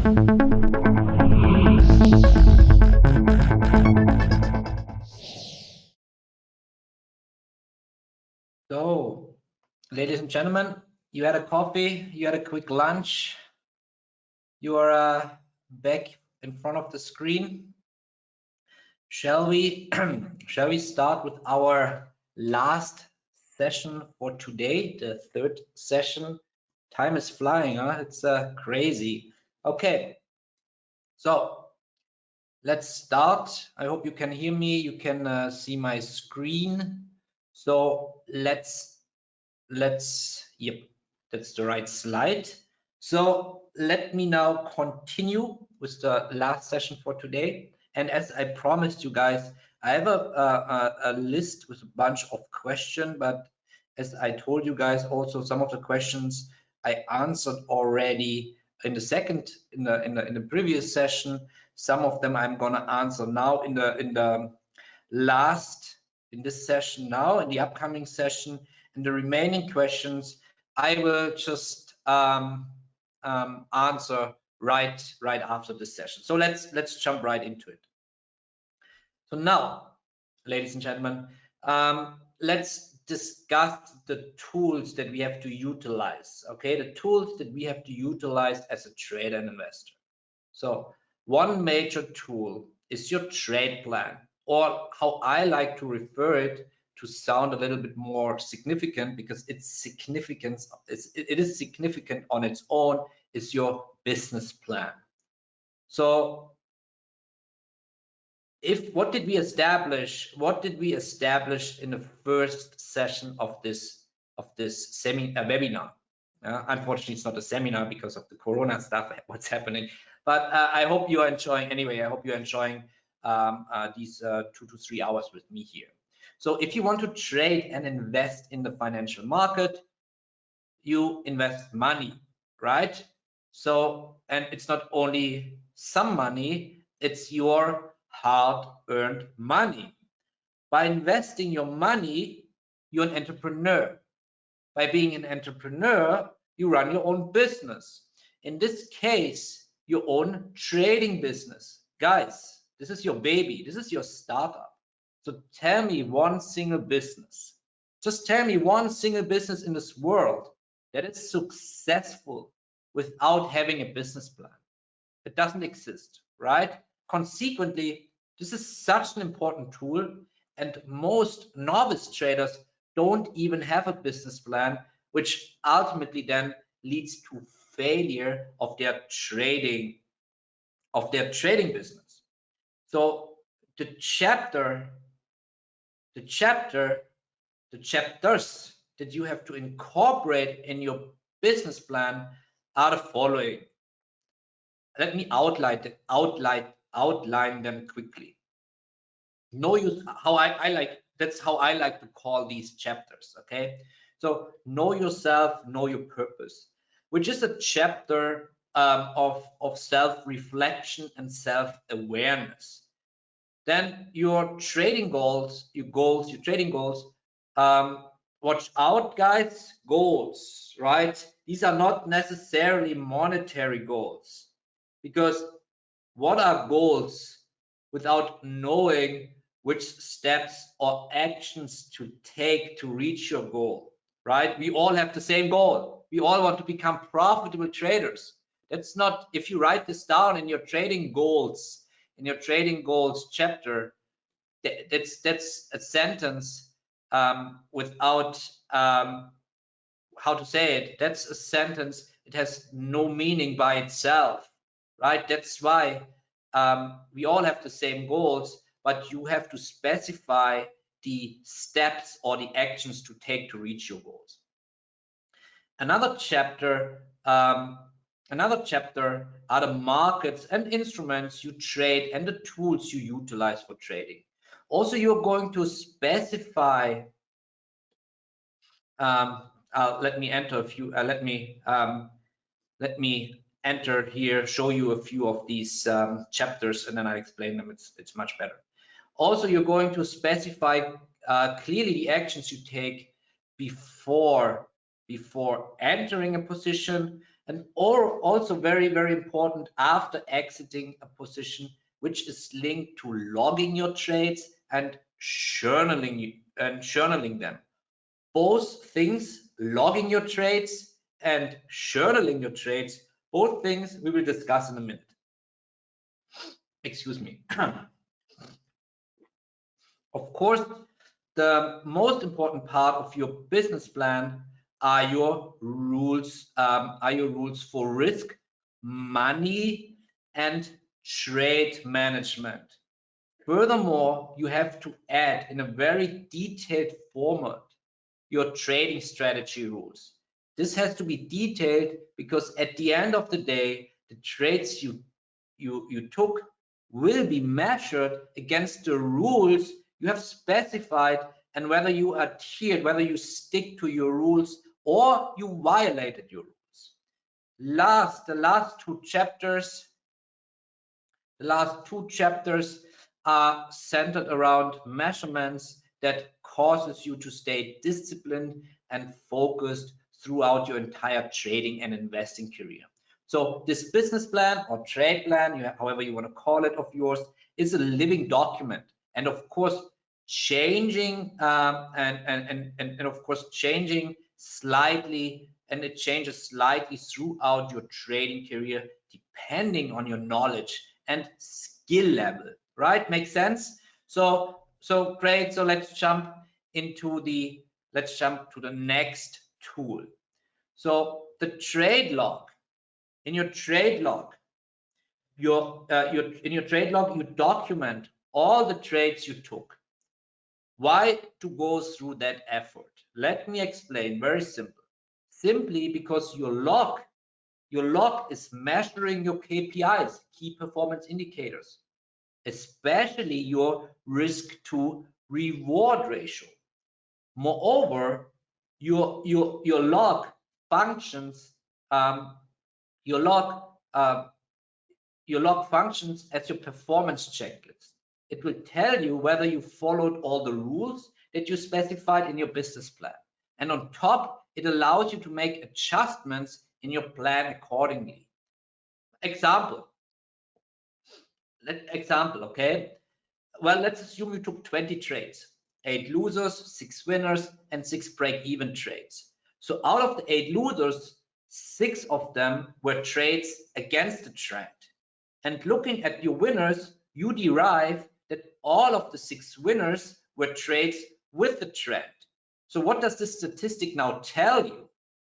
So, ladies and gentlemen, you had a coffee, you had a quick lunch, you are back in front of the screen. Shall we start with our last session for today, the third session? Time is flying, huh? It's crazy. Okay, so let's start. I hope you can hear me. You can see my screen. So yep, that's the right slide. So let me now continue with the last session for today. And as I promised you guys, I have a list with a bunch of questions, but as I told you guys, also some of the questions I answered already in the previous session. Some of them I'm gonna answer now in this session now, in the upcoming session. And the remaining questions I will just answer right after this session. So let's jump right into it. So now, ladies and gentlemen, let's discuss the tools that we have to utilize. Okay, the tools that we have to utilize as a trader and investor. So one major tool is your trade plan, or how I like to refer it to sound a little bit more significant, because it is significant on its own, is your business plan. So what did we establish in the first session of this webinar? Unfortunately, it's not a seminar because of the Corona stuff, what's happening. But I hope you are enjoying anyway. I hope you're enjoying these 2 to 3 hours with me here. So if you want to trade and invest in the financial market, you invest money, right? So, and it's not only some money, it's your hard-earned money. By investing your money, you're an entrepreneur. By being an entrepreneur, you run your own business. In this case, your own trading business. Guys, this is your baby. This is your startup. So tell me one single business. Just tell me one single business in this world that is successful without having a business plan. It doesn't exist, right? Consequently, this is such an important tool, and most novice traders don't even have a business plan, which ultimately then leads to failure of their trading business. So the chapters that you have to incorporate in your business plan are the following. Let me outline them quickly. That's how I like to call these chapters. Okay, so know yourself, know your purpose, which is a chapter of self-reflection and self-awareness. Then your trading goals, watch out, guys. Goals, right? These are not necessarily monetary goals, because what are goals without knowing which steps or actions to take to reach your goal, right? We all have the same goal. We all want to become profitable traders. That's not, if you write this down in your trading goals, chapter, that's a sentence without how to say it. That's a sentence, it has no meaning by itself, right? That's why we all have the same goals, but you have to specify the steps or the actions to take to reach your goals. Another chapter are the markets and instruments you trade and the tools you utilize for trading. Also, you're going to specify let me enter here, show you a few of these chapters, and then I explain them. It's much better. Also, you're going to specify clearly the actions you take before entering a position, And or also very, very important after exiting a position, which is linked to logging your trades and journaling them. Both things, logging your trades and journaling your trades, both things we will discuss in a minute. Excuse me. Of course, the most important part of your business plan are your rules. For risk, money, and trade management. Furthermore, you have to add in a very detailed format your trading strategy rules. This has to be detailed because at the end of the day, the trades you took will be measured against the rules you have specified, and whether you adhered, whether you stick to your rules or you violated your rules. The last two chapters are centered around measurements that causes you to stay disciplined and focused throughout your entire trading and investing career. So this business plan or trade plan, however you want to call it, of yours, is a living document, and of course changing and of course changing slightly, and it changes slightly throughout your trading career depending on your knowledge and skill level. Right? Makes sense? So great. So let's jump to the next tool. So the trade log. In your trade log, you document all the trades you took. Why to go through that effort? Let me explain. Very simple. Simply because your log is measuring your KPIs, key performance indicators, especially your risk to reward ratio. Moreover, your log functions functions as your performance checklist. It will tell you whether you followed all the rules that you specified in your business plan. And on top, it allows you to make adjustments in your plan accordingly. Example, okay? Well, let's assume you took 20 trades, 8 losers, 6 winners, and 6 break-even trades. So out of the 8 losers, 6 of them were trades against the trend. And looking at your winners, you derive that all of the 6 winners were trades with the trend. So what does this statistic now tell you?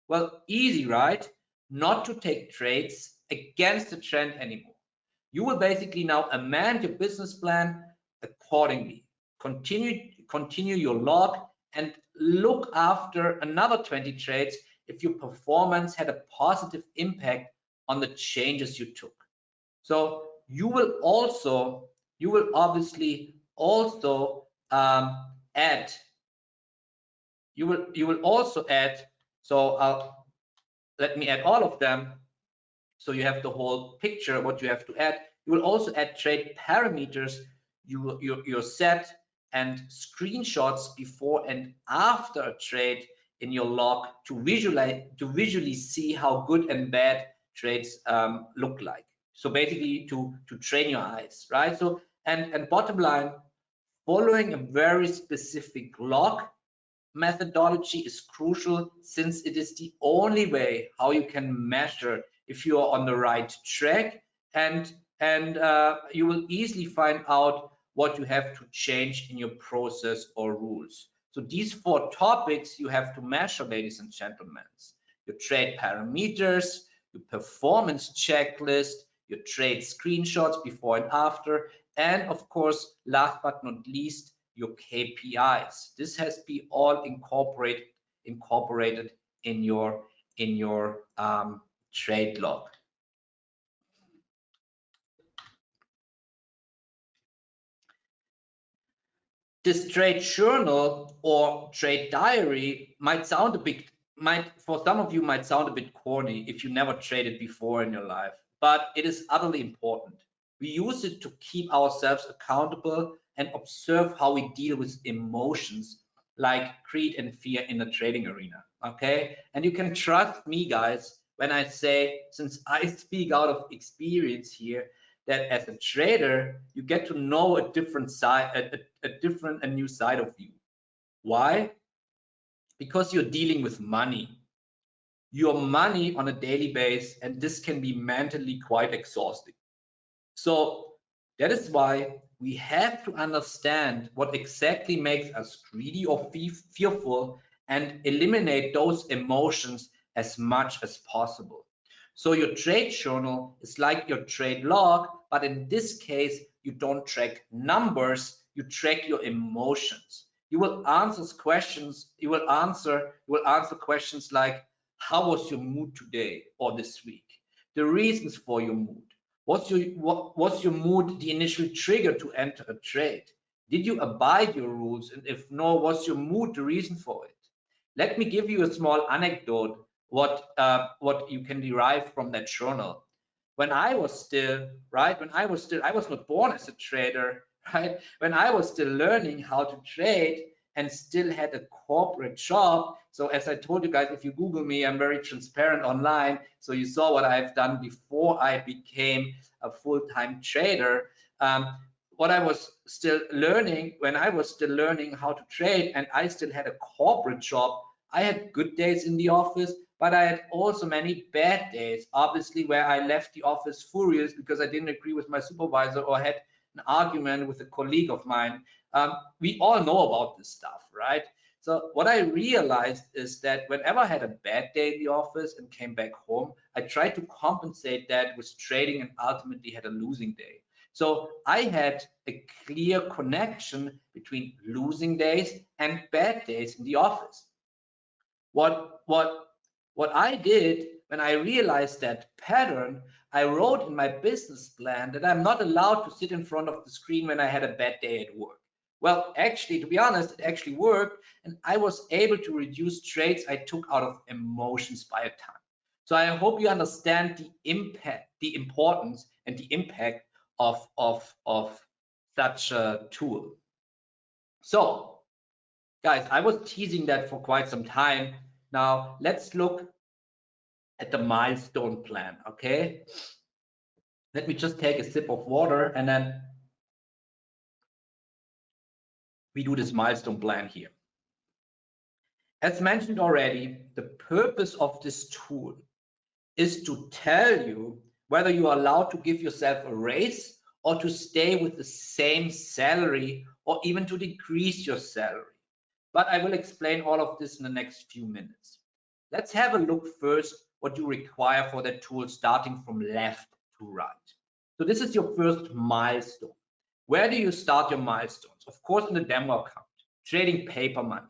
Well, easy, right? Not to take trades against the trend anymore. You will basically now amend your business plan accordingly. Continue your log and look after another 20 trades if your performance had a positive impact on the changes you took. So you will obviously also add. You will also add. So let me add all of them. So you have the whole picture. What you have to add. You will also add trade parameters. Your set and screenshots before and after a trade in your log to visually see how good and bad trades look like. So basically to train your eyes, right? So and bottom line, following a very specific log methodology is crucial, since it is the only way how you can measure if you are on the right track, and you will easily find out what you have to change in your process or rules. So these 4 topics you have to measure, ladies and gentlemen: your trade parameters, your performance checklist, your trade screenshots before and after, and of course, last but not least, your KPIs. This has to be all incorporated in your trade log. This trade journal or trade diary might sound for some of you might sound a bit corny if you never traded before in your life, but it is utterly important. We use it to keep ourselves accountable and observe how we deal with emotions like greed and fear in the trading arena. Okay, and you can trust me, guys, when I say, since I speak out of experience here, that as a trader, you get to know a different side, a new side of you. Why? Because you're dealing with money. Your money on a daily basis, and this can be mentally quite exhausting. So that is why we have to understand what exactly makes us greedy or fearful and eliminate those emotions as much as possible. So your trade journal is like your trade log, but in this case, you don't track numbers, you track your emotions. You will answer questions, you will answer questions like, how was your mood today or this week? The reasons for your mood. Was your mood the initial trigger to enter a trade? Did you abide your rules? And if no, was your mood the reason for it? Let me give you a small anecdote what you can derive from that journal. When I was still, right, I was not born as a trader, right? When I was still learning how to trade and still had a corporate job. So as I told you guys, if you Google me, I'm very transparent online. So you saw what I've done before I became a full-time trader. What I was still learning, when I was still learning how to trade and I still had a corporate job, I had good days in the office, but I had also many bad days, obviously, where I left the office furious because I didn't agree with my supervisor or had an argument with a colleague of mine. We all know about this stuff, right? So what I realized is that whenever I had a bad day in the office and came back home, I tried to compensate that with trading and ultimately had a losing day. So I had a clear connection between losing days and bad days in the office. What I did when I realized that pattern, I wrote in my business plan that I'm not allowed to sit in front of the screen when I had a bad day at work. Well, actually, to be honest, it actually worked, and I was able to reduce trades I took out of emotions by a ton. So I hope you understand the impact, the importance, and the impact of such a tool. So, guys, I was teasing that for quite some time. Now, let's look at the milestone plan, okay? Let me just take a sip of water and then we do this milestone plan here. As mentioned already, the purpose of this tool is to tell you whether you are allowed to give yourself a raise or to stay with the same salary or even to decrease your salary. But I will explain all of this in the next few minutes. Let's have a look first what you require for that tool, starting from left to right. So this is your first milestone. Where do you start your milestones? Of course, in the demo account, trading paper money.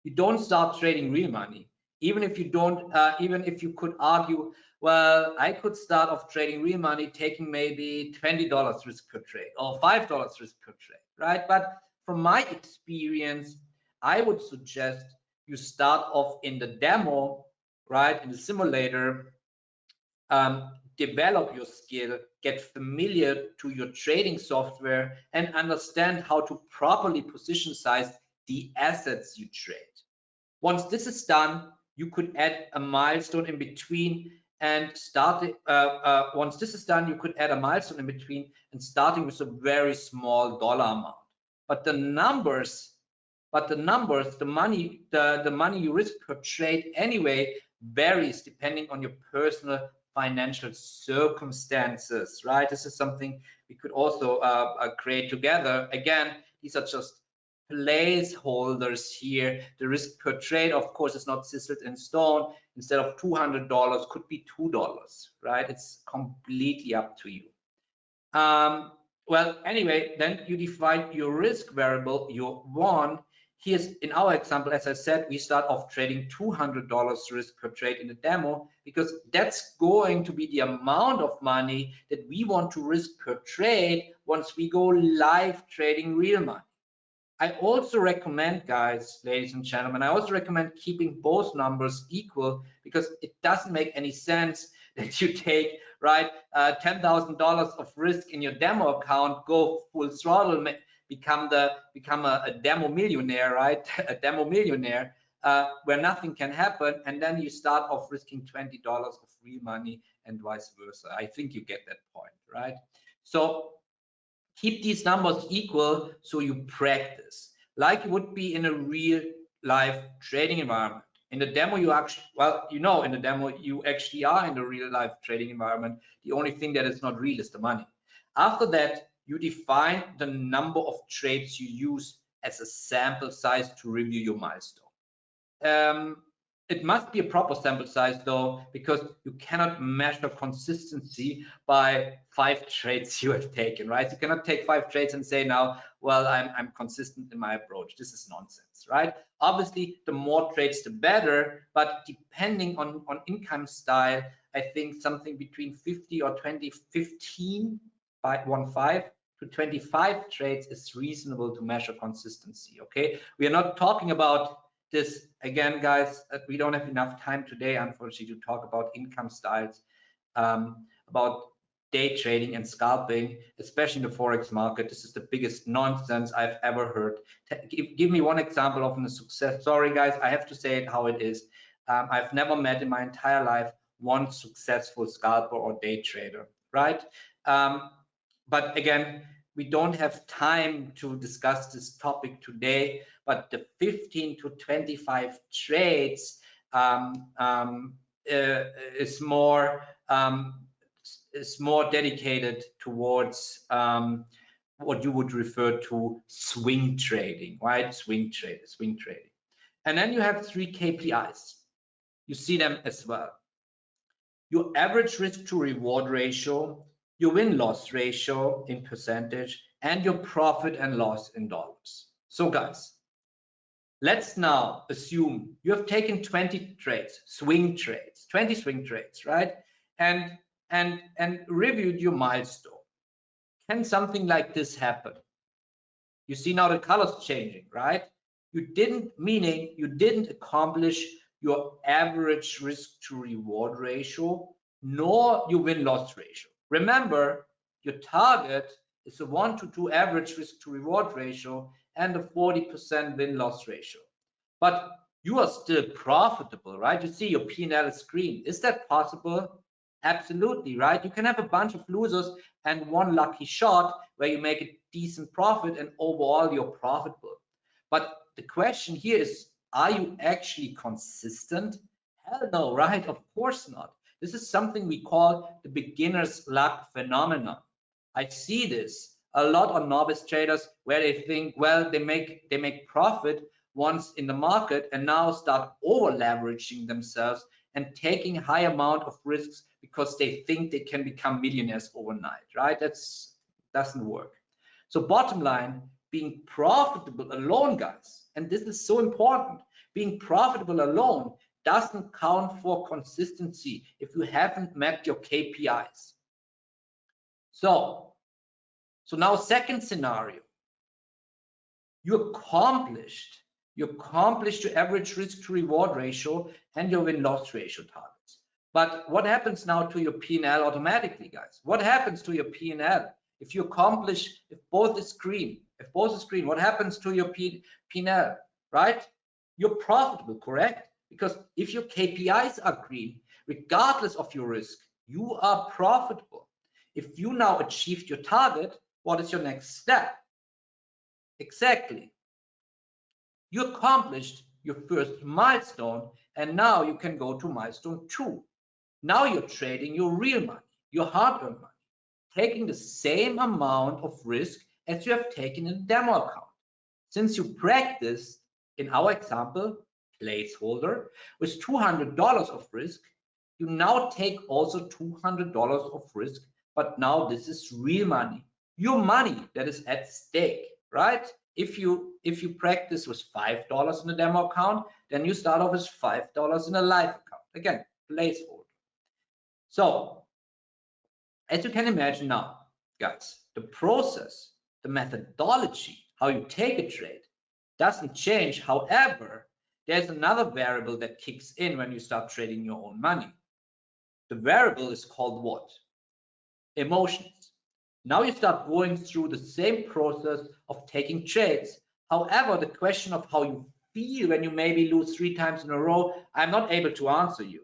You don't start trading real money. Even if you don't, even if you could argue, well, I could start off trading real money, taking maybe $20 risk per trade or $5 risk per trade, right? But from my experience, I would suggest you start off in the demo, right, in the simulator, develop your skill, get familiar to your trading software, and understand how to properly position size the assets you trade. Once this is done, you could add a milestone in between and once this is done, you could add a milestone in between and starting with a very small dollar amount. But the money you risk per trade anyway varies depending on your personal financial circumstances, right? This is something we could also create together. Again, these are just placeholders here. The risk per trade, of course, is not sizzled in stone. Instead of $200, could be $2, right? It's completely up to you. Well, anyway, then you define your risk variable, your one. Here's in our example, as I said, we start off trading $200 risk per trade in the demo because that's going to be the amount of money that we want to risk per trade once we go live trading real money. I also recommend, guys, ladies and gentlemen, I also recommend keeping both numbers equal because it doesn't make any sense that you take, right, $10,000 of risk in your demo account, go full throttle, become a demo millionaire, right? A demo millionaire, where nothing can happen, and then you start off risking $20 of real money and vice versa. I think you get that point, right? So keep these numbers equal so you practice like you would be in a real life trading environment. In the demo, you actually, well, you know, in the demo, you actually are in the real life trading environment. The only thing that is not real is the money. After that, you define the number of trades you use as a sample size to review your milestone. It must be a proper sample size though, because you cannot measure consistency by 5 trades you have taken, right? You cannot take 5 trades and say now, well, I'm consistent in my approach. This is nonsense, right? Obviously, the more trades, the better, but depending on income style, I think something between 50 or 20, 15 to 25 trades is reasonable to measure consistency, okay? We are not talking about this again, guys. We don't have enough time today, unfortunately, to talk about income styles, about day trading and scalping, especially in the forex market. This is the biggest nonsense I've ever heard. Give me one example of a success. Sorry, guys, I have to say it how it is. I've never met in my entire life one successful scalper or day trader, right? But again, we don't have time to discuss this topic today, but the 15 to 25 trades is more dedicated towards what you would refer to swing trading, right? Swing trading. And then you have 3 KPIs. You see them as well. Your average risk to reward ratio, your win-loss ratio in percentage, and your profit and loss in dollars. So guys, let's now assume you have taken 20 trades, 20 swing trades, right? And reviewed your milestone. Can something like this happen? You see now the colors changing, right? Meaning you didn't accomplish your average risk to reward ratio, nor your win-loss ratio. Remember, your target is a 1 to 2 average risk to reward ratio and a 40% win-loss ratio. But you are still profitable, right? You see your P&L is green. Is that possible? Absolutely, right? You can have a bunch of losers and one lucky shot where you make a decent profit and overall you're profitable. But the question here is, are you actually consistent? Hell no, right? Of course not. This is something we call the beginner's luck phenomenon. I see this a lot on novice traders where they think, well, they make profit once in the market and now start over leveraging themselves and taking high amount of risks because they think they can become millionaires overnight, right? That doesn't work. So bottom line, being profitable alone, guys, and this is so important, being profitable alone doesn't count for consistency if you haven't met your KPIs. So now second scenario, you accomplished your average risk to reward ratio and your win-loss ratio targets. But what happens now to your P&L automatically, guys? What happens to your P&L if you accomplish, if both is green? If both is green, what happens to your P&L, right? You're profitable, correct? Because if your KPIs are green, regardless of your risk, you are profitable. If you now achieved your target, what is your next step? Exactly. You accomplished your first milestone, and now you can go to milestone 2. Now you're trading your real money, your hard-earned money, taking the same amount of risk as you have taken in a demo account. Since you practiced, in our example, placeholder, with $200 of risk, you now take also $200 of risk, but now this is real money, your money that is at stake, right? If you practice with $5 in a demo account, then you start off with $5 in a live account. Again, placeholder. So as you can imagine now, guys, the process, the methodology, how you take a trade doesn't change. However, there's another variable that kicks in when you start trading your own money. The variable is called what? Emotions. Now you start going through the same process of taking trades. However, the question of how you feel when you maybe lose 3 times in a row? I'm not able to answer you.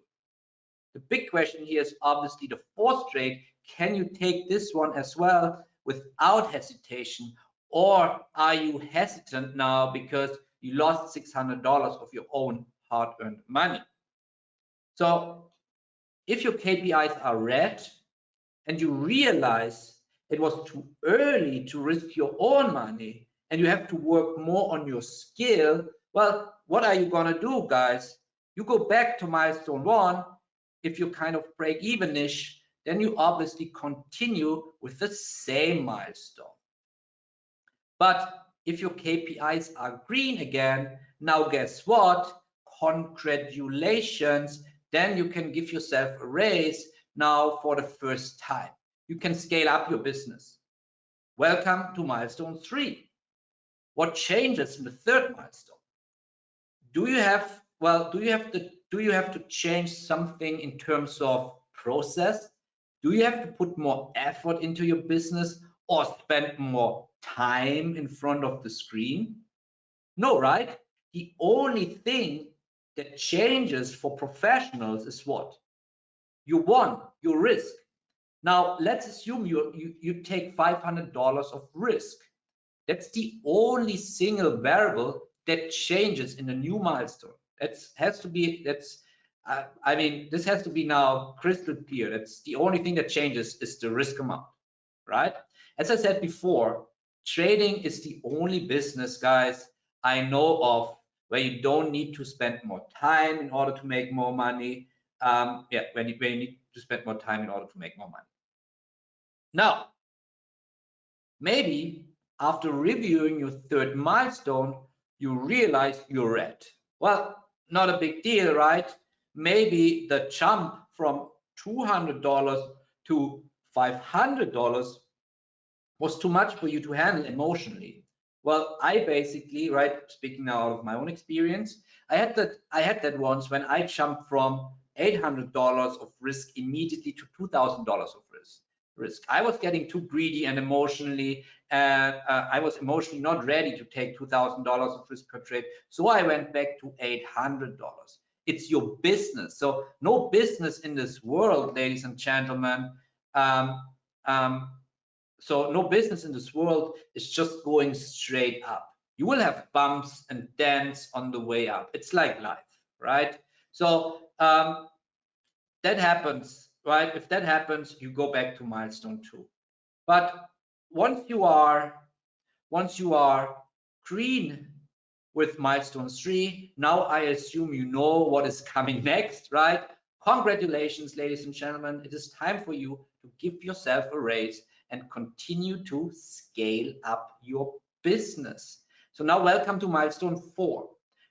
The big question here is obviously the 4th trade. Can you take this one as well without hesitation, or are you hesitant now because you lost $600 of your own hard-earned money? So if your KPIs are red and you realize it was too early to risk your own money and you have to work more on your skill, well, what are you gonna do, guys? You go back to milestone 1. If you kind of break even-ish, then you obviously continue with the same milestone. But if your KPIs are green again, now guess what? Congratulations, then you can give yourself a raise now for the first time. You can scale up your business. Welcome to milestone 3. What changes in the 3rd milestone? Do you have to change something in terms of process? Do you have to put more effort into your business or spend more time in front of the screen? No, right? The only thing that changes for professionals is what? You won, your risk. Now, let's assume you take $500 of risk. That's the only single variable that changes in a new milestone. This has to be now crystal clear. That's the only thing that changes is the risk amount, right? As I said before, trading is the only business, guys, I know of where you don't need to spend more time in order to make more money. When you need to spend more time in order to make more money. Now, maybe after reviewing your 3rd milestone, you realize you're red. Well, not a big deal, right? Maybe the jump from $200 to $500 was too much for you to handle emotionally. Well, I basically, right, speaking now out of my own experience, I had that once when I jumped from $800 of risk immediately to $2,000 of risk. I was getting too greedy and emotionally, I was emotionally not ready to take $2,000 of risk per trade. So I went back to $800. It's your business. So no business in this world, ladies and gentlemen, so no business in this world is just going straight up. You will have bumps and dents on the way up. It's like life, right? So that happens, right? If that happens, you go back to milestone 2. But once you are green with milestone 3, now I assume you know what is coming next, right? Congratulations, ladies and gentlemen. It is time for you to give yourself a raise and continue to scale up your business. So now welcome to milestone 4.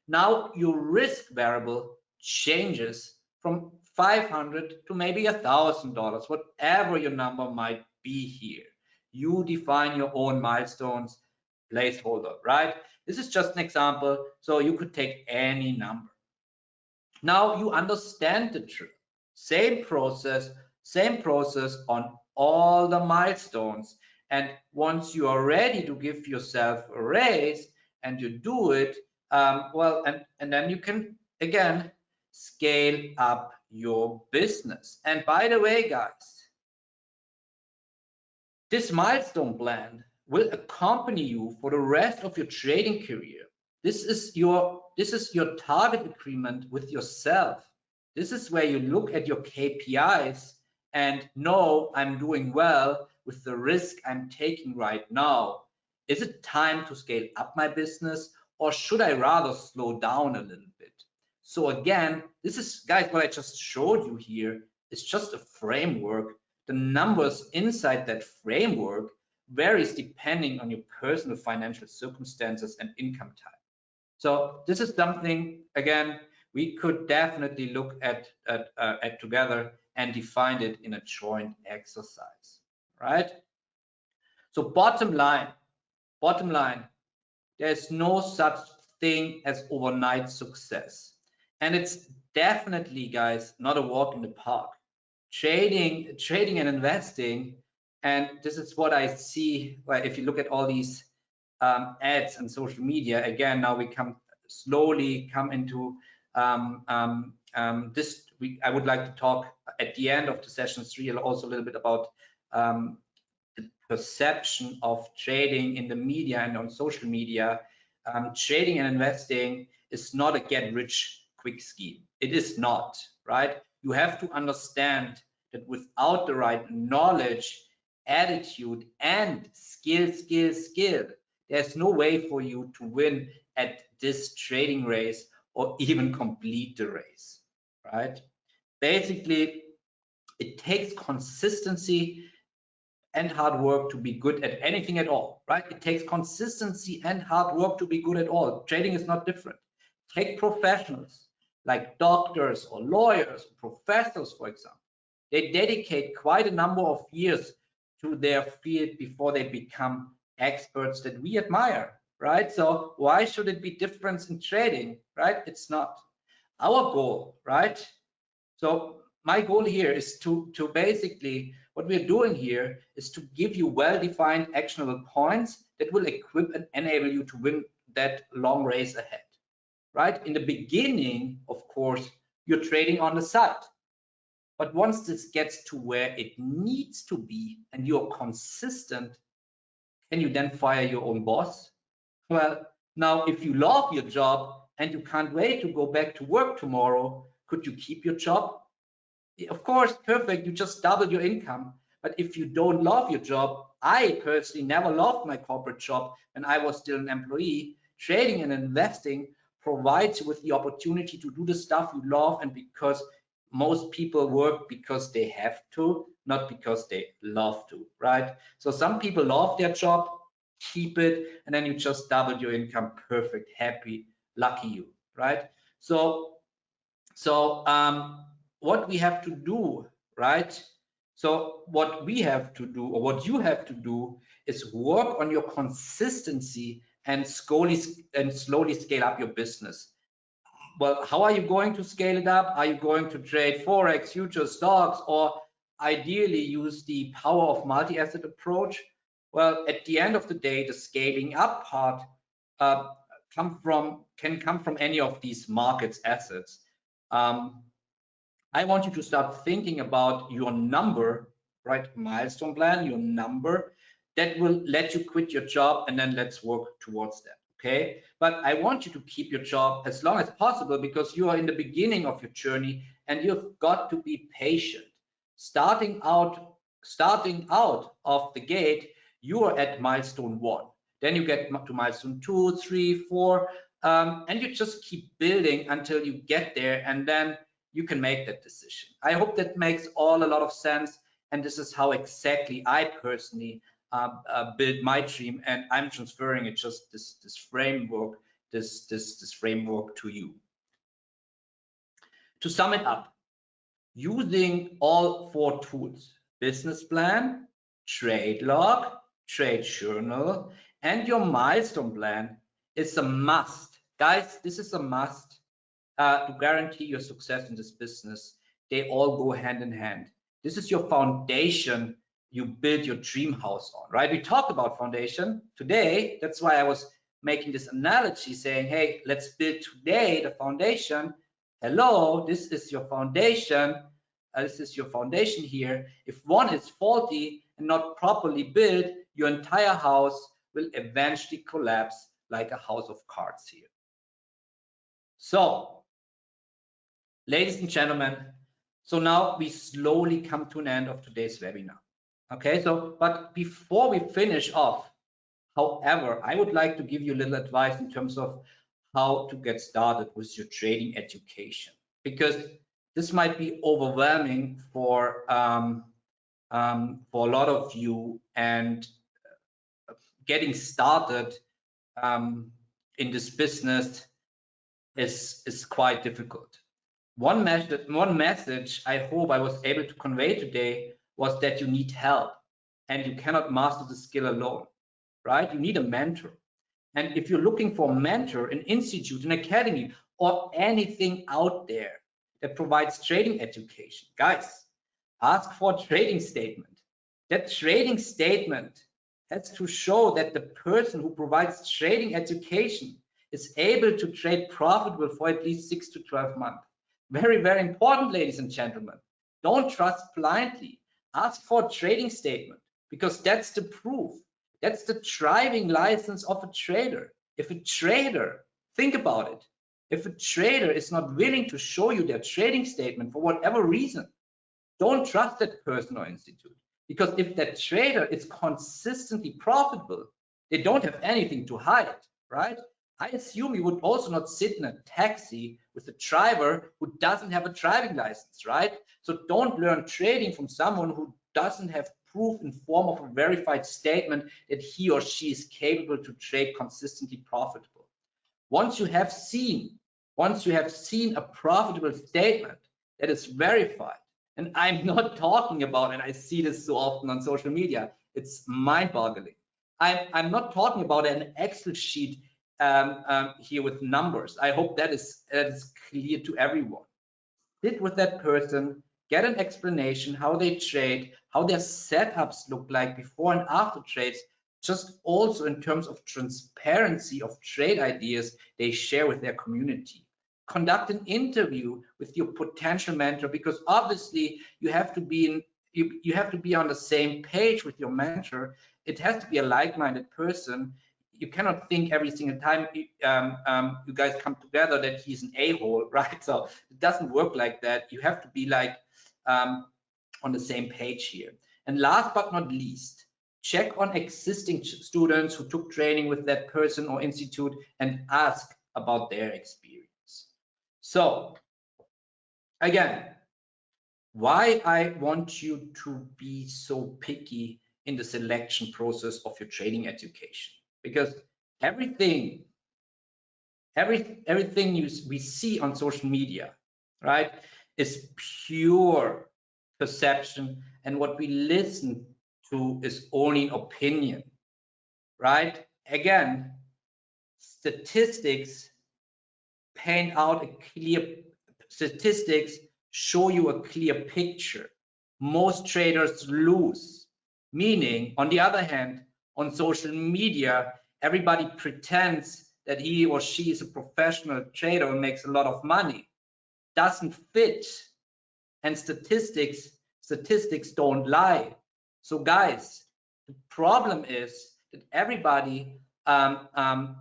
Now your risk variable changes from $500 to maybe $1,000, whatever your number might be here. You define your own milestones, placeholder, right? This is just an example, so you could take any number. Now you understand the drill. Same process on all the milestones. And once you are ready to give yourself a raise and you do it, and then you can again scale up your business. And by the way, guys, this milestone plan will accompany you for the rest of your trading career. This is your target agreement with yourself. This is where you look at your KPIs and know I'm doing well with the risk I'm taking right now. Is it time to scale up my business, or should I rather slow down a little bit? So again, this is, guys, what I just showed you here is just a framework. The numbers inside that framework varies depending on your personal financial circumstances and income type. So this is something, again, we could definitely look at together and define it in a joint exercise, right? So bottom line, there's no such thing as overnight success. And it's definitely, guys, not a walk in the park. Trading and investing, and this is what I see, well, if you look at all these ads on social media, again, now we come slowly come into this. I would like to talk at the end of the session 3 also a little bit about the perception of trading in the media and on social media. Trading and investing is not a get-rich-quick scheme. It is not, right? You have to understand that without the right knowledge, attitude, and skill, there's no way for you to win at this trading race or even complete the race, right? Basically, it takes consistency and hard work to be good at anything at all, right? It takes consistency and hard work to be good at all. Trading is not different. Take professionals like doctors or lawyers, or professors, for example. They dedicate quite a number of years to their field before they become experts that we admire, right? So why should it be different in trading, right? It's not. Our goal, right? So my goal here is to basically, what we're doing here is to give you well-defined actionable points that will equip and enable you to win that long race ahead, right? In the beginning, of course, you're trading on the side. But once this gets to where it needs to be and you're consistent, can you then fire your own boss? Well, now, if you love your job and you can't wait to go back to work tomorrow, could you keep your job? Of course, perfect, you just double your income. But if you don't love your job, I personally never loved my corporate job when I was still an employee. Trading and investing provides you with the opportunity to do the stuff you love, and because most people work because they have to, not because they love to, right? So some people love their job, keep it, and then you just double your income. Perfect, happy, lucky you, right? So what we have to do, right? So what we have to do, or what you have to do, is work on your consistency and slowly scale up your business. Well, how are you going to scale it up? Are you going to trade Forex, futures, stocks, or ideally use the power of multi-asset approach? Well, at the end of the day, the scaling up part can come from any of these markets assets. I want you to start thinking about your number, right? Milestone plan, your number that will let you quit your job, and then let's work towards that, okay? But I want you to keep your job as long as possible because you are in the beginning of your journey and you've got to be patient. Starting out of the gate, you are at milestone 1. Then you get to milestone 2, 3, 4, and you just keep building until you get there, and then you can make that decision. I hope that makes a lot of sense, and this is how exactly I personally build my dream, and I'm transferring it just this framework, this framework to you. To sum it up, using all 4 tools: business plan, trade log, trade journal, and your milestone plan is a must. Guys, this is a must. To guarantee your success in this business. They all go hand in hand. This is your foundation you build your dream house on, right? We talked about foundation today. That's why I was making this analogy saying, hey, let's build today the foundation. Hello, this is your foundation. This is your foundation here. If one is faulty and not properly built, your entire house will eventually collapse like a house of cards here. So, ladies and gentlemen, so now we slowly come to an end of today's webinar. Okay, so, but before we finish off, however, I would like to give you a little advice in terms of how to get started with your trading education, because this might be overwhelming for a lot of you, and getting started in this business is quite difficult. One message I hope I was able to convey today was that you need help and you cannot master the skill alone, right? You need a mentor. And if you're looking for a mentor, an institute, an academy, or anything out there that provides trading education, guys, ask for a trading statement. That trading statement has to show that the person who provides trading education is able to trade profitable for at least 6 to 12 months. Very, very important, ladies and gentlemen. Don't trust blindly. Ask for a trading statement, because that's the proof. That's the driving license of a trader. If a trader, think about it, if a trader is not willing to show you their trading statement for whatever reason, don't trust that person or institute. Because if that trader is consistently profitable, they don't have anything to hide, right? I assume you would also not sit in a taxi with a driver who doesn't have a driving license, right? So don't learn trading from someone who doesn't have proof in form of a verified statement that he or she is capable to trade consistently profitable. Once you have seen a profitable statement that is verified, and I'm not talking about, and I see this so often on social media, it's mind-boggling. I'm not talking about an Excel sheet here with numbers. I hope that is clear to everyone. Sit with that person, get an explanation how they trade, how their setups look like before and after trades, just also in terms of transparency of trade ideas they share with their community. Conduct an interview with your potential mentor, because obviously you have to be on the same page with your mentor. It has to be a like-minded person. You cannot think every single time you guys come together that he's an a-hole, right? So it doesn't work like that. You have to be like on the same page here. And last but not least, check on existing students who took training with that person or institute and ask about their experience. So again, why I want you to be so picky in the selection process of your trading education, because everything we see on social media, right, is pure perception, and what we listen to is only an opinion, right? Again, statistics paint out a clear, statistics show you a clear picture. Most traders lose, meaning, on the other hand, on social media, everybody pretends that he or she is a professional trader and makes a lot of money. Doesn't fit, and statistics don't lie. So guys, the problem is that everybody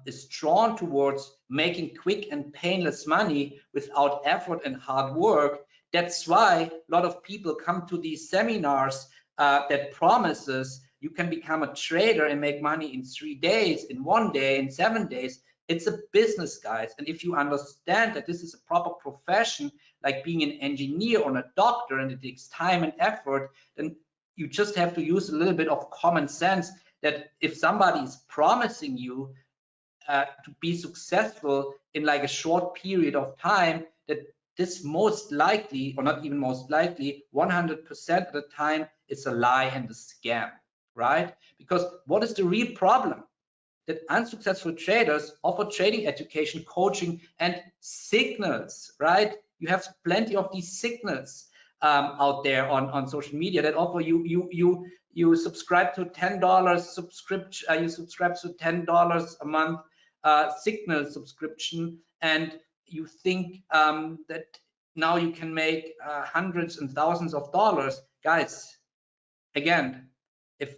is drawn towards making quick and painless money without effort and hard work. That's why a lot of people come to these seminars that promises you can become a trader and make money in 3 days, in 1 day, in 7 days. It's a business, guys. And if you understand that this is a proper profession, like being an engineer or a doctor, and it takes time and effort, then you just have to use a little bit of common sense that if somebody is promising you to be successful in like a short period of time, that this most likely, or not even most likely, 100% of the time, it's a lie and a scam, right? Because what is the real problem? That unsuccessful traders offer trading education, coaching, and signals, right? You have plenty of these signals out there on social media that offer you subscribe to $10 subscription, you subscribe to $10 a month signal subscription, and you think that now you can make hundreds and thousands of dollars. Guys, again, if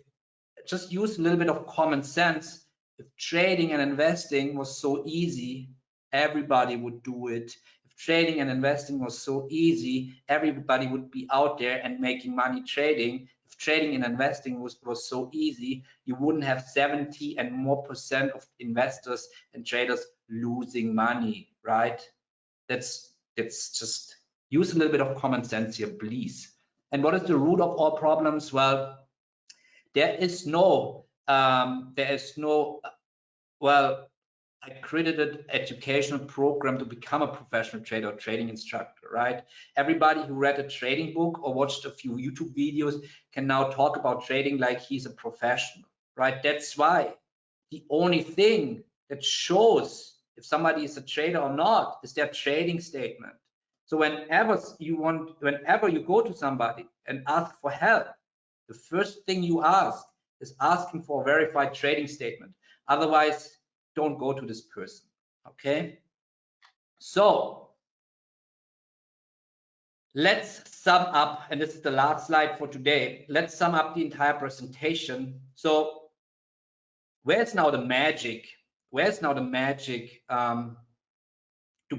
just use a little bit of common sense. If trading and investing was so easy, everybody would do it. If trading and investing was so easy, everybody would be out there and making money trading. If trading and investing was so easy, you wouldn't have 70% and more of investors and traders losing money, right? That's just use a little bit of common sense here, please. And what is the root of all problems? Well, there is no well accredited educational program to become a professional trader or trading instructor, right? Everybody who read a trading book or watched a few YouTube videos can now talk about trading like he's a professional, right? That's why the only thing that shows if somebody is a trader or not is their trading statement. So whenever you go to somebody and ask for help, the first thing you ask is asking for a verified trading statement. Otherwise, don't go to this person. Okay, so let's sum up, and this is the last slide for today. Let's sum up the entire presentation. So where's now the magic? Where's now the magic to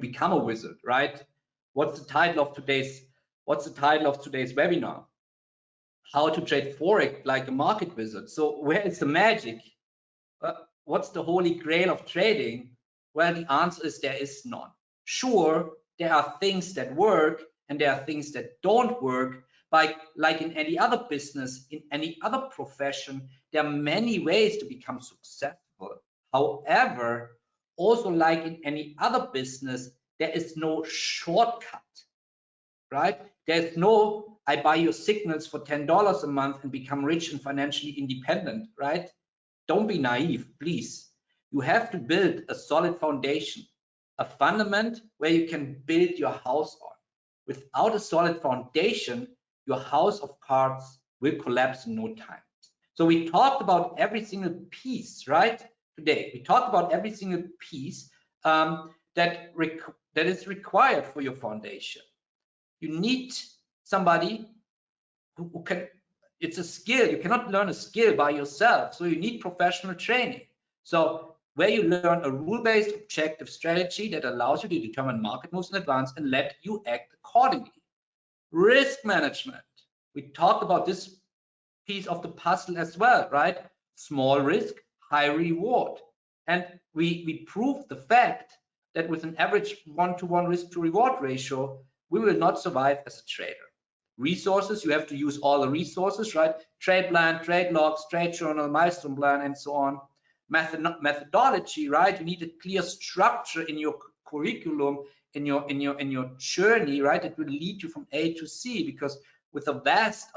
become a wizard, right? What's the title of today's webinar? How to trade Forex like a market wizard. So where is the magic? What's the holy grail of trading? Well, the answer is there is none. Sure, there are things that work and there are things that don't work. Like in any other business, in any other profession, there are many ways to become successful. However, also like in any other business, there is no shortcut, right? There's no, I buy your signals for $10 a month and become rich and financially independent, right? Don't be naive, please. You have to build a solid foundation, a fundament where you can build your house on. Without a solid foundation, your house of cards will collapse in no time. So we talked about every single piece, right? Today, we talked about every single piece that is required for your foundation. You need somebody who can, it's a skill. You cannot learn a skill by yourself. So you need professional training. So where you learn a rule-based objective strategy that allows you to determine market moves in advance and let you act accordingly. Risk management. We talked about this piece of the puzzle as well, right? Small risk, high reward. And we proved the fact that with an average 1-to-1 risk to reward ratio, we will not survive as a trader. Resources, you have to use all the resources, right? Trade plan, trade logs, trade journal, milestone plan, and so on. Methodology, right? You need a clear structure in your curriculum, in your journey, right? It will lead you from A to C, because with a vast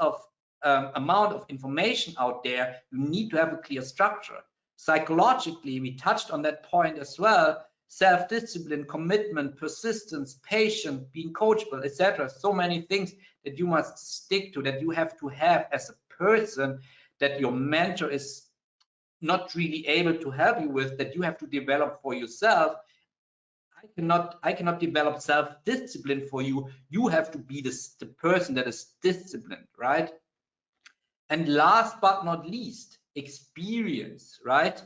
amount of information out there, you need to have a clear structure. Psychologically, we touched on that point as well. Self-discipline, commitment, persistence, patience, being coachable, etc. So many things that you must stick to, that you have to have as a person, that your mentor is not really able to help you with, that you have to develop for yourself. I cannot develop self-discipline for you. You have to be the person that is disciplined, right? And last but not least, experience, right?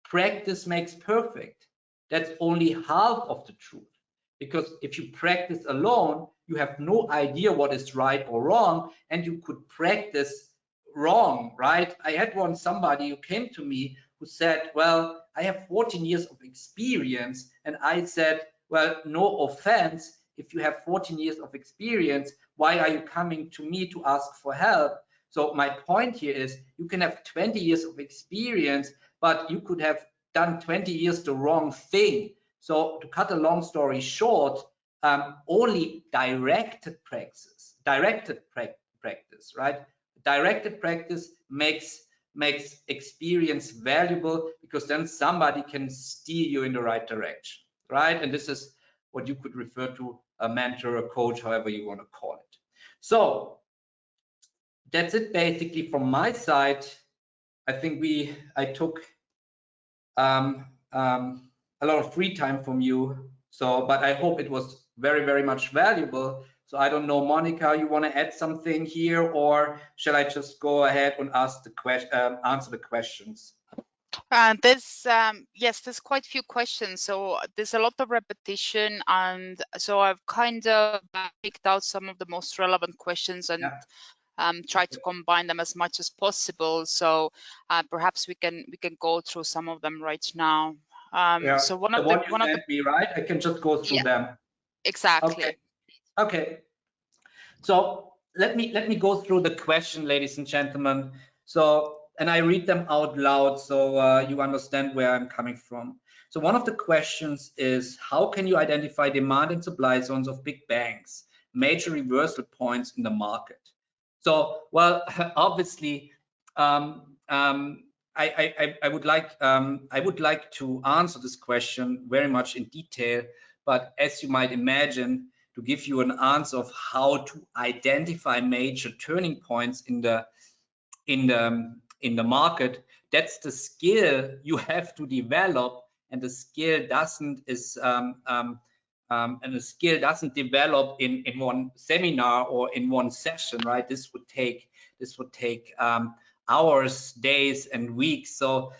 Practice makes perfect. That's only half of the truth. Because if you practice alone, you have no idea what is right or wrong, and you could practice wrong, right? I had somebody who came to me who said, well, I have 14 years of experience. And I said, well, no offense, if you have 14 years of experience, why are you coming to me to ask for help? So my point here is, you can have 20 years of experience, but you could have done 20 years the wrong thing. So to cut a long story short, only directed practice, right? Directed practice makes experience valuable, because then somebody can steer you in the right direction, right? And this is what you could refer to a mentor, a coach, however you want to call it. So that's it basically from my side. I think I took a lot of free time from you. So, but I hope it was very, very much valuable. So I don't know, Monica, you want to add something here, or shall I just go ahead and ask the answer the questions? Yes, there's quite a few questions, so there's a lot of repetition, and so I've kind of picked out some of the most relevant questions and tried to combine them as much as possible. So perhaps we can go through some of them right now. So one of the me, right? I can just go through them. Exactly. Okay. So let me go through the question, ladies and gentlemen. So, and I read them out loud so you understand where I'm coming from. So one of the questions is, how can you identify demand and supply zones of big banks, major reversal points in the market? So, well, obviously, I would like to answer this question very much in detail, but as you might imagine, to give you an answer of how to identify major turning points in the market, that's the skill you have to develop and the skill doesn't develop in one seminar or in one session, right? This would take hours, days, and weeks. So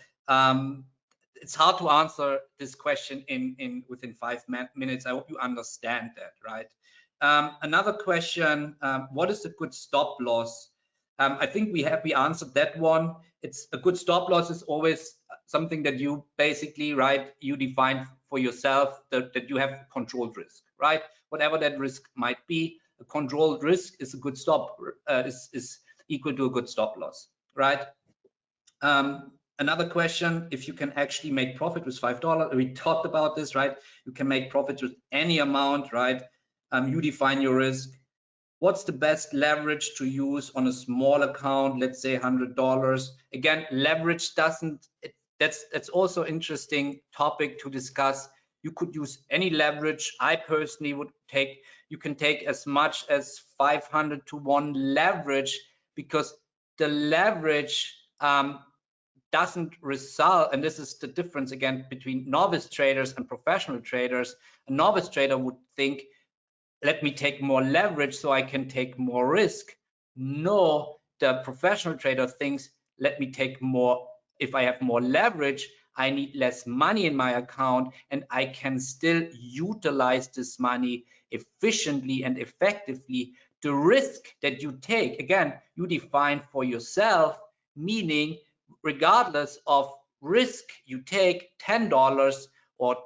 it's hard to answer this question within 5 minutes. I hope you understand that, right? Another question: what is a good stop loss? I think we answered that one. It's a good stop loss is always something that you basically, right, you define for yourself that you have controlled risk, right? Whatever that risk might be, a controlled risk is a good is equal to a good stop loss, right? Another question: if you can actually make profit with $5, we talked about this, right? You can make profits with any amount, right? You define your risk. What's the best leverage to use on a small account, let's say $100? Again, leverage that's also interesting topic to discuss. You could use any leverage. I personally would you can take as much as 500 to 1 leverage, because the leverage doesn't result, and this is the difference again between novice traders and professional traders. A novice trader would think, let me take more leverage so I can take more risk. No, the professional trader thinks, let me take more. If I have more leverage, I need less money in my account, and I can still utilize this money efficiently and effectively. The risk that you take, again, you define for yourself, meaning regardless of risk you take, $10 or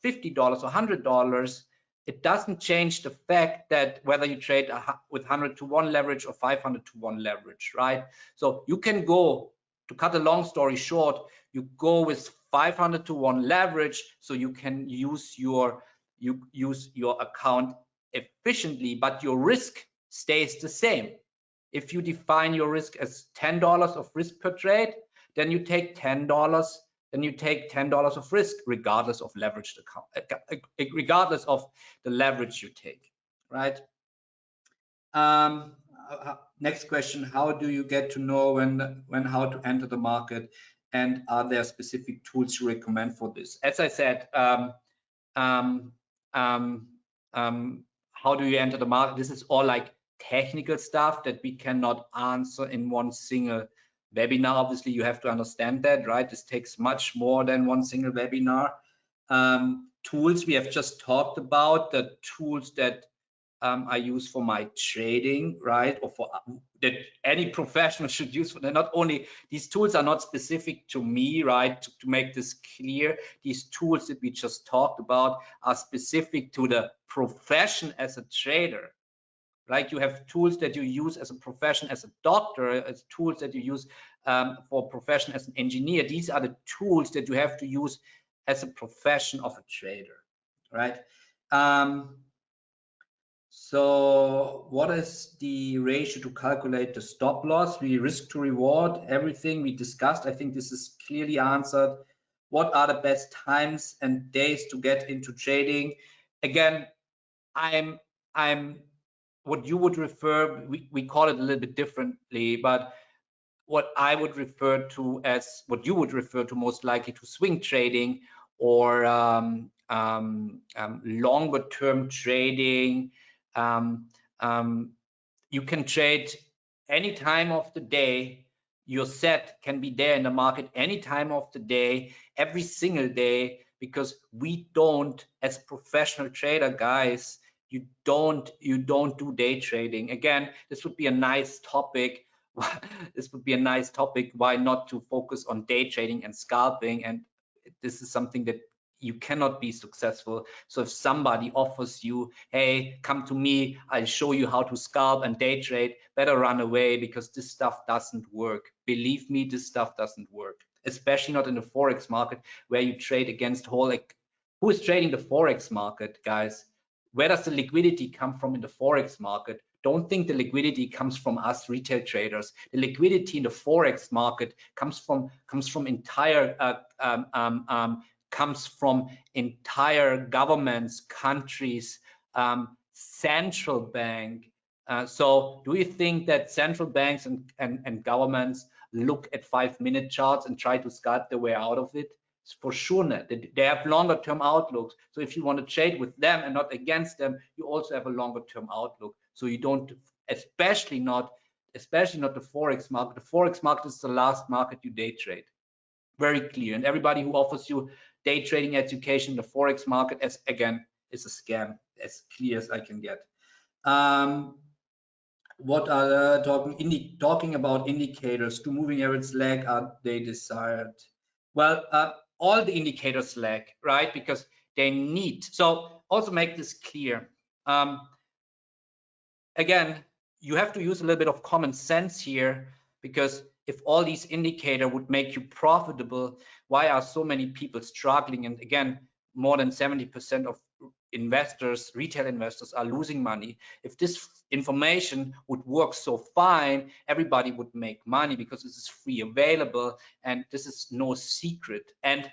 $50 or $100, it doesn't change the fact that whether you trade with 100 to 1 leverage or 500 to 1 leverage, right? So you can go, to cut a long story short, you go with 500 to 1 leverage, so you can use your account efficiently, but your risk stays the same. If you define your risk as $10 of risk per trade, then you take $10. Then you take $10 of risk, regardless of leveraged account, regardless of the leverage you take, right? Next question: how do you get to know when how to enter the market, and are there specific tools you recommend for this? As I said, how do you enter the market? This is all like technical stuff that we cannot answer in one single webinar. Obviously, you have to understand that, right? This takes much more than one single webinar. Tools we have just talked about, the tools that I use for my trading, right? Or for that any professional should use. They're not only, these tools are not specific to me, right? To make this clear, these tools that we just talked about are specific to the profession as a trader. Like you have tools that you use as a profession as a doctor, as tools that you use for profession as an engineer. These are the tools that you have to use as a profession of a trader, right? So what is the ratio to calculate the stop loss? We risk to reward, everything we discussed. I think this is clearly answered. What are the best times and days to get into trading? Again, I'm what you would refer, we call it a little bit differently, but what I would refer to as what you would refer to most likely to swing trading or longer term trading. You can trade any time of the day. Your set can be there in the market any time of the day, every single day, because we don't, as professional trader guys, you don't do day trading. Again, this would be a nice topic. This would be a nice topic. Why not to focus on day trading and scalping? And this is something that you cannot be successful. So if somebody offers you, hey, come to me, I'll show you how to scalp and day trade, better run away, because this stuff doesn't work. Believe me, this stuff doesn't work, especially not in the Forex market where you trade against whole, like, who is trading the Forex market, guys? Where does the liquidity come from in the Forex market? Don't think the liquidity comes from us retail traders. The liquidity in the Forex market comes from entire governments, countries, central bank. So do you think that central banks and governments look at 5-minute charts and try to scalp their way out of it? for sure not. They have longer term outlooks. So if you want to trade with them and not against them, you also have a longer term outlook. So you don't, especially not the Forex market. The Forex market is the last market you day trade. Very clear. And everybody who offers you day trading education, the Forex market, as again, is a scam, as clear as I can get. What are talking about indicators? Do moving average lag, are they desired? Well, all the indicators lag, right? Because they need. So also make this clear. Again, you have to use a little bit of common sense here, because if all these indicators would make you profitable, why are so many people struggling? And again, more than 70% of investors, retail investors, are losing money. If this information would work so fine, everybody would make money because this is free available and this is no secret. And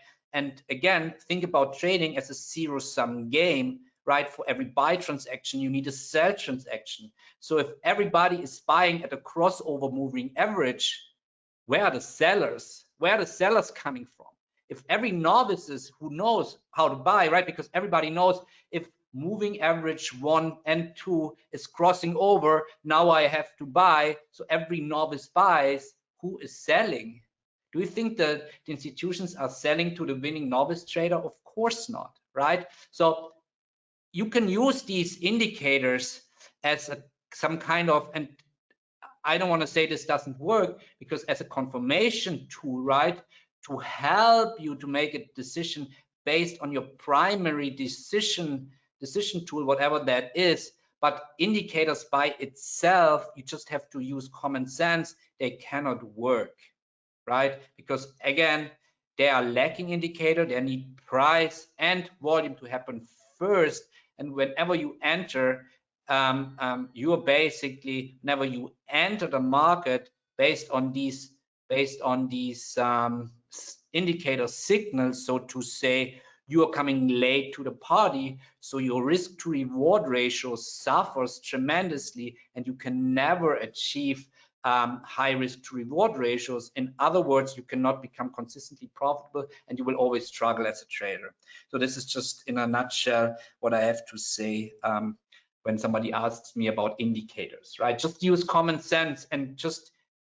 again, think about trading as a zero-sum game, right? For every buy transaction, you need a sell transaction. So if everybody is buying at a crossover moving average, where are the sellers? Where are the sellers coming from? If every novice who knows how to buy, right? Because everybody knows if moving average 1 and 2 is crossing over, now I have to buy. So every novice buys. Who is selling? Do you think that the institutions are selling to the winning novice trader? Of course not, right? So you can use these indicators as some kind of, and I don't want to say this doesn't work, because as a confirmation tool, right, to help you to make a decision based on your primary decision tool, whatever that is. But indicators by itself, you just have to use common sense. They cannot work, right? Because again, they are lacking indicator. They need price and volume to happen first. And whenever you enter, you are basically, whenever you enter the market based on these indicator signals, so to say, you are coming late to the party, so your risk to reward ratio suffers tremendously, and you can never achieve high risk to reward ratios. In other words, you cannot become consistently profitable, and you will always struggle as a trader. So this is just in a nutshell what I have to say when somebody asks me about indicators, right? Just use common sense and just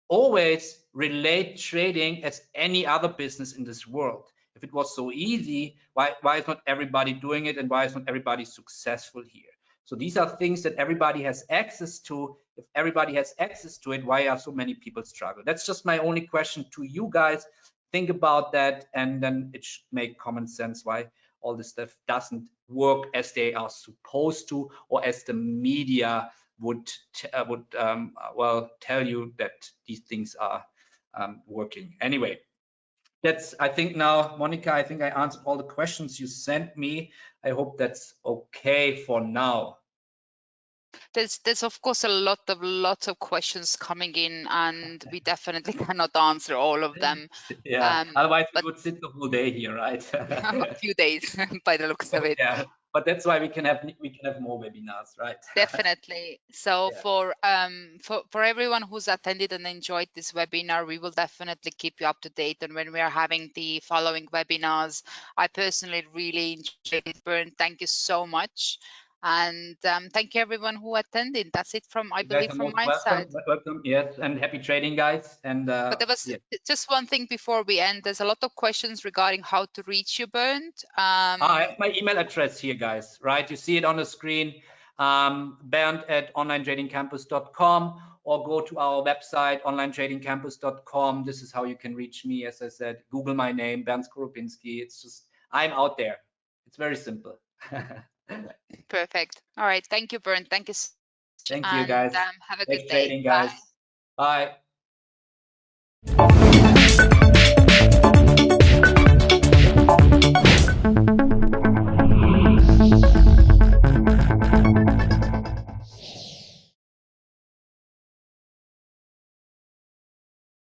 always relate trading as any other business in this world. If it was so easy, why is not everybody doing it, and why is not everybody successful here? So these are things that everybody has access to. If everybody has access to it, why are so many people struggle? That's just my only question to you guys. Think about that, and then it should make common sense why all this stuff doesn't work as they are supposed to, or as the media would well tell you that these things are working. Anyway, that's, I think now, Monica, I think I answered all the questions you sent me. I hope that's okay for now. There's of course lots of questions coming in, and we definitely cannot answer all of them. Yeah, otherwise we would sit the whole day here, right? A few days by the looks of it. Yeah, but that's why we can have more webinars, right? Definitely. So yeah. for everyone who's attended and enjoyed this webinar, we will definitely keep you up to date on when we are having the following webinars. I personally really enjoyed it, Bernd. Thank you so much. And thank you everyone who attended. That's it from, I believe, from my side. Welcome, yes, and happy trading, guys. And but there was just one thing before we end. There's a lot of questions regarding how to reach you, Bernd. I have my email address here, guys, right? You see it on the screen, bernd@onlinetradingcampus.com, or go to our website, onlinetradingcampus.com. This is how you can reach me. As I said, Google my name, Bernd Skorupinski. It's just, I'm out there. It's very simple. Perfect. All right. Thank you, Bernd. Thank you so much. Thank you, guys. And have a good Safe day. trading, guys. Bye. Bye.